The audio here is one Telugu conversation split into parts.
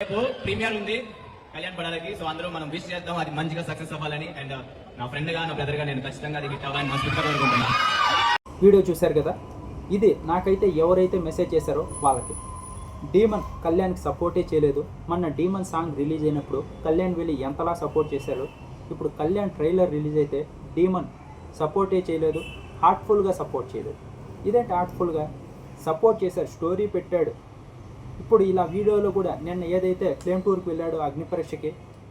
రేపు ప్రీమియర్ ఉంది కళ్యాణ్ పడాలకి. సో అందరూ మనం విష్ చేద్దాం, అది మంచిగా సక్సెస్ అవ్వాలని. అండ్ నా ఫ్రెండ్ గా, నా బ్రదర్ గా నేను ఖచ్చితంగా అది హిట్ అవ్వాలని మనస్ఫూర్తిగా కోరుకుంటున్నా. వీడియో చూశారు కదా, ఇది నాకైతే ఎవరైతే మెసేజ్ చేశారో వాళ్ళకి. డీమన్ కళ్యాణ్కి సపోర్టే చేయలేదు. మొన్న డీమన్ సాంగ్ రిలీజ్ అయినప్పుడు కళ్యాణ్ వెళ్ళి ఎంతలా సపోర్ట్ చేశారు. ఇప్పుడు కళ్యాణ్ ట్రైలర్ రిలీజ్ అయితే డీమన్ సపోర్టే చేయలేదు, హార్ట్ఫుల్గా సపోర్ట్ చేయలేదు. ఇదేంటి హార్ట్ఫుల్గా సపోర్ట్ చేశారు, స్టోరీ పెట్టాడు. ఇప్పుడు ఇలా వీడియోలో కూడా నిన్న ఏదైతే ఫ్లేమ్ టూర్కి వెళ్ళాడో అగ్ని పరీక్షకి,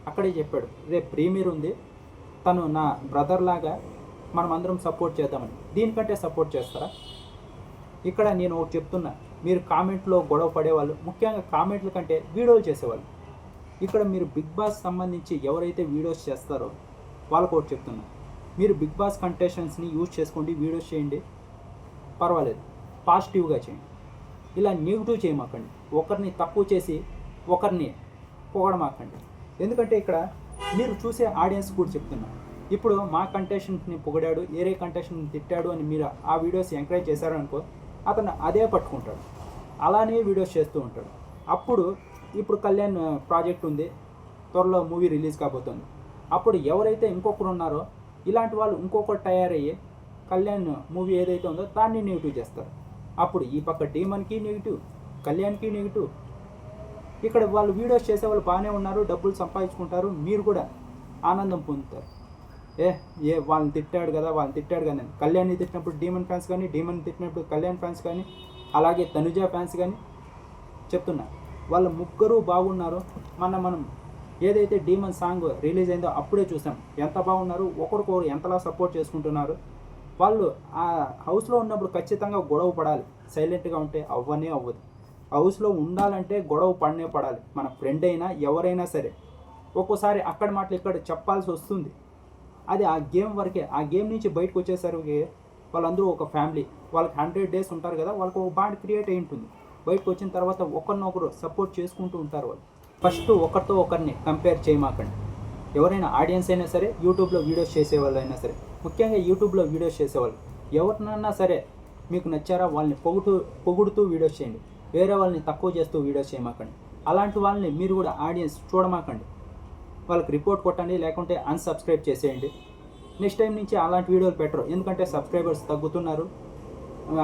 అక్కడే చెప్పాడు రేపు ప్రీమియర్ ఉంది, తను నా బ్రదర్ లాగా మనం అందరం సపోర్ట్ చేద్దామని. దీనికంటే సపోర్ట్ చేస్తారా? ఇక్కడ నేను ఒకటి చెప్తున్నా, మీరు కామెంట్లో గొడవ పడేవాళ్ళు, ముఖ్యంగా కామెంట్ల కంటే వీడియోలు చేసేవాళ్ళు. ఇక్కడ మీరు బిగ్ బాస్ సంబంధించి ఎవరైతే వీడియోస్ చేస్తారో వాళ్ళకు ఒకటి చెప్తున్నా, మీరు బిగ్ బాస్ కంటెస్టెంట్స్ని యూజ్ చేసుకోండి, వీడియోస్ చేయండి, పర్వాలేదు, పాజిటివ్గా చేయండి. ఇలా నెగిటివ్ చేయమాకండి, ఒకరిని తక్కువ చేసి ఒకరిని పొగడమాకండి. ఎందుకంటే ఇక్కడ మీరు చూసే ఆడియన్స్ కూడా చెప్తున్నా, ఇప్పుడు మా కంటెస్టెంట్ని పొగిడాడు, ఏరే కంటెస్టెంట్ని తిట్టాడు అని మీరు ఆ వీడియోస్ ఎంకరేజ్ చేశారనుకో, అతను అదే పట్టుకుంటాడు, అలానే వీడియోస్ చేస్తూ ఉంటాడు. అప్పుడు ఇప్పుడు కళ్యాణ్ ప్రాజెక్ట్ ఉంది, త్వరలో మూవీ రిలీజ్ కాబోతుంది. అప్పుడు ఎవరైతే ఇంకొకరు ఉన్నారో ఇలాంటి వాళ్ళు ఇంకొకరు తయారయ్యి కళ్యాణ్ మూవీ ఏదైతే ఉందో దాన్ని నెగిటివ్ చేస్తారు. అప్పుడు ఈ పక్క డీమన్కి నెగిటివ్, కళ్యాణ్కి నెగిటివ్. ఇక్కడ వాళ్ళు వీడియోస్ చేసే వాళ్ళు బాగానే ఉన్నారు, డబ్బులు సంపాదించుకుంటారు, మీరు కూడా ఆనందం పొందుతారు. వాళ్ళని తిట్టాడు కదా, వాళ్ళని తిట్టాడు కానీ, కళ్యాణ్ని తిట్టినప్పుడు డీమన్ ఫ్యాన్స్ కానీ, డీమన్ తిట్టినప్పుడు కళ్యాణ్ ఫ్యాన్స్ కానీ, అలాగే తనుజ ఫ్యాన్స్ కానీ చెప్తున్నా, వాళ్ళ ముగ్గురు బాగున్నారు. మనం ఏదైతే డీమన్ సాంగ్ రిలీజ్ అయిందో అప్పుడే చూసాం ఎంత బాగున్నారు, ఒకరికొకరు ఎంతలా సపోర్ట్ చేసుకుంటున్నారు. వాళ్ళు ఆ హౌస్లో ఉన్నప్పుడు ఖచ్చితంగా గొడవ పడాలి, సైలెంట్గా ఉంటే అవ్వనే అవ్వదు. హౌస్లో ఉండాలంటే గొడవ పడాలి. మన ఫ్రెండ్ అయినా ఎవరైనా సరే ఒక్కోసారి అక్కడ మాటలు ఇక్కడ చెప్పాల్సి వస్తుంది. అది ఆ గేమ్ వరకే. ఆ గేమ్ నుంచి బయటకు వచ్చేసరికి వాళ్ళందరూ ఒక ఫ్యామిలీ, వాళ్ళకి 100 days ఉంటారు కదా, వాళ్ళకి ఒక బాండ్ క్రియేట్ అయి ఉంటుంది. బయటకు వచ్చిన తర్వాత ఒకరినొకరు సపోర్ట్ చేసుకుంటూ ఉంటారు. వాళ్ళు ఫస్ట్ ఒకరితో ఒకరిని కంపేర్ చేయమాకండి. ఎవరైనా ఆడియన్స్ అయినా సరే, యూట్యూబ్లో వీడియోస్ చేసేవాళ్ళు అయినా సరే, ముఖ్యంగా యూట్యూబ్లో వీడియోస్ చేసేవాళ్ళు ఎవరినన్నా సరే మీకు నచ్చారా వాళ్ళని పొగుడుతూ వీడియోస్ చేయండి, వేరే వాళ్ళని తక్కువ చేస్తూ వీడియోస్ చేయమాకండి. అలాంటి వాళ్ళని మీరు కూడా ఆడియన్స్ చూడమాకండి, వాళ్ళకి రిపోర్ట్ కొట్టండి, లేకుంటే అన్సబ్స్క్రైబ్ చేసేయండి. నెక్స్ట్ టైం నుంచి అలాంటి వీడియోలు పెట్టరు, ఎందుకంటే సబ్స్క్రైబర్స్ తగ్గుతున్నారు,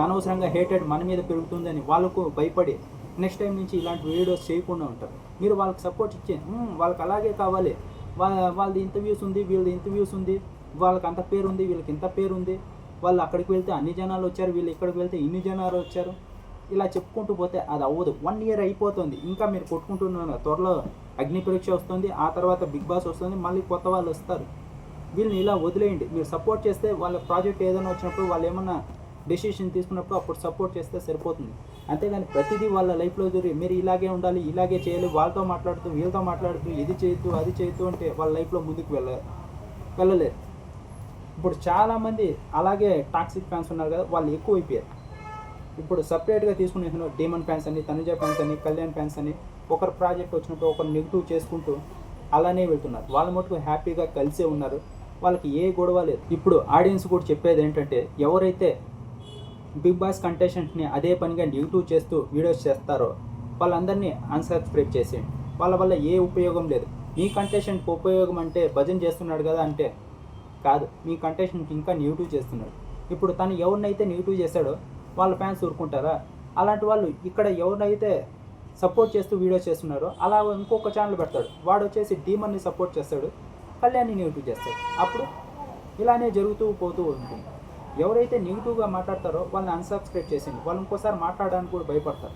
అనవసరంగా హేటెడ్ మన మీద పెరుగుతుందని వాళ్ళకు భయపడి నెక్స్ట్ టైం నుంచి ఇలాంటి వీడియోస్ చేయకుండా ఉంటారు. మీరు వాళ్ళకి సపోర్ట్ ఇచ్చే, వాళ్ళకి అలాగే కావాలి, వాళ్ళది ఇంత వ్యూస్ ఉంది, వీళ్ళది ఇంత వ్యూస్ ఉంది, వాళ్ళకి అంత పేరు ఉంది, వీళ్ళకి ఇంత పేరు ఉంది, వాళ్ళు అక్కడికి వెళ్తే అన్ని జనాలు వచ్చారు, వీళ్ళు ఇక్కడికి వెళ్తే ఇన్ని జనాలు వచ్చారు, ఇలా చెప్పుకుంటూ పోతే అది అవ్వదు. 1 year అయిపోతుంది, ఇంకా మీరు కొట్టుకుంటున్నారు. త్వరలో అగ్ని పరీక్ష వస్తుంది, ఆ తర్వాత బిగ్ బాస్ వస్తుంది, మళ్ళీ కొత్త వాళ్ళు వస్తారు. వీళ్ళని ఇలా వదిలేయండి. మీరు సపోర్ట్ చేస్తే వాళ్ళ ప్రాజెక్ట్ ఏదైనా వచ్చినప్పుడు, వాళ్ళు ఏమన్నా డెసిషన్ తీసుకున్నప్పుడు అప్పుడు సపోర్ట్ చేస్తే సరిపోతుంది. అంతేగాని ప్రతిదీ వాళ్ళ లైఫ్లో దూరి మీరు ఇలాగే ఉండాలి, ఇలాగే చేయాలి, వాళ్ళతో మాట్లాడుతూ వీళ్ళతో మాట్లాడుతూ ఇది చేయొద్దు అది చేయొద్దు అంటే వాళ్ళ లైఫ్లో ముందుకు వెళ్ళలేరు. ఇప్పుడు చాలామంది అలాగే టాక్సిక్ ఫ్యాన్స్ ఉన్నారు కదా, వాళ్ళు ఎక్కువైపోయారు. ఇప్పుడు సపరేట్గా తీసుకునేస్తున్నారు, డీమన్ ఫ్యాన్స్ అని, తనుజ ఫ్యాన్స్ అని, కళ్యాణ్ ఫ్యాన్స్ అని. ఒకరు ప్రాజెక్ట్ వచ్చినప్పుడు ఒకరు నెగిటివ్ చేసుకుంటూ అలానే వెళ్తున్నారు. వాళ్ళ మటుకు హ్యాపీగా కలిసే ఉన్నారు, వాళ్ళకి ఏ గొడవ లేదు. ఇప్పుడు ఆడియన్స్ కూడా చెప్పేది ఏంటంటే, ఎవరైతే బిగ్ బాస్ కంటెస్టెంట్ని అదే పనిగా నెగిటివ్ చేస్తూ వీడియోస్ చేస్తారో వాళ్ళందరినీ అన్సబ్స్క్రైబ్ చేసేయండి. వాళ్ళ వల్ల ఏ ఉపయోగం లేదు. మీ కంటెస్టెంట్కి ఉపయోగం అంటే భజన చేస్తున్నాడు కదా అంటే కాదు, మీ కంటెస్టెంట్కి ఇంకా నెగిటివ్ చేస్తున్నాడు. ఇప్పుడు తను ఎవరినైతే నెగిటివ్ చేశాడో వాళ్ళ ఫ్యాన్స్ ఊరుకుంటారా? అలాంటి వాళ్ళు ఇక్కడ ఎవరినైతే సపోర్ట్ చేస్తూ వీడియోస్ చేస్తున్నారో అలా ఇంకొక ఛానల్ పెడతాడు, వాడు వచ్చేసి డీమన్ని సపోర్ట్ చేస్తాడు, కళ్యాణ్ని నెగిటివ్ చేస్తాడు. అప్పుడు ఇలానే జరుగుతూ పోతూ ఉంటుంది. ఎవరైతే నెగిటివ్గా మాట్లాడతారో వాళ్ళని అన్సబ్స్క్రైబ్ చేసేయండి. వాళ్ళు ఇంకోసారి మాట్లాడడానికి కూడా భయపడతారు.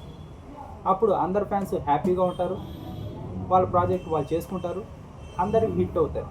అప్పుడు అందరు ఫ్యాన్స్ హ్యాపీగా ఉంటారు, వాళ్ళ ప్రాజెక్ట్ వాళ్ళు చేసుకుంటారు, అందరూ హిట్ అవుతారు.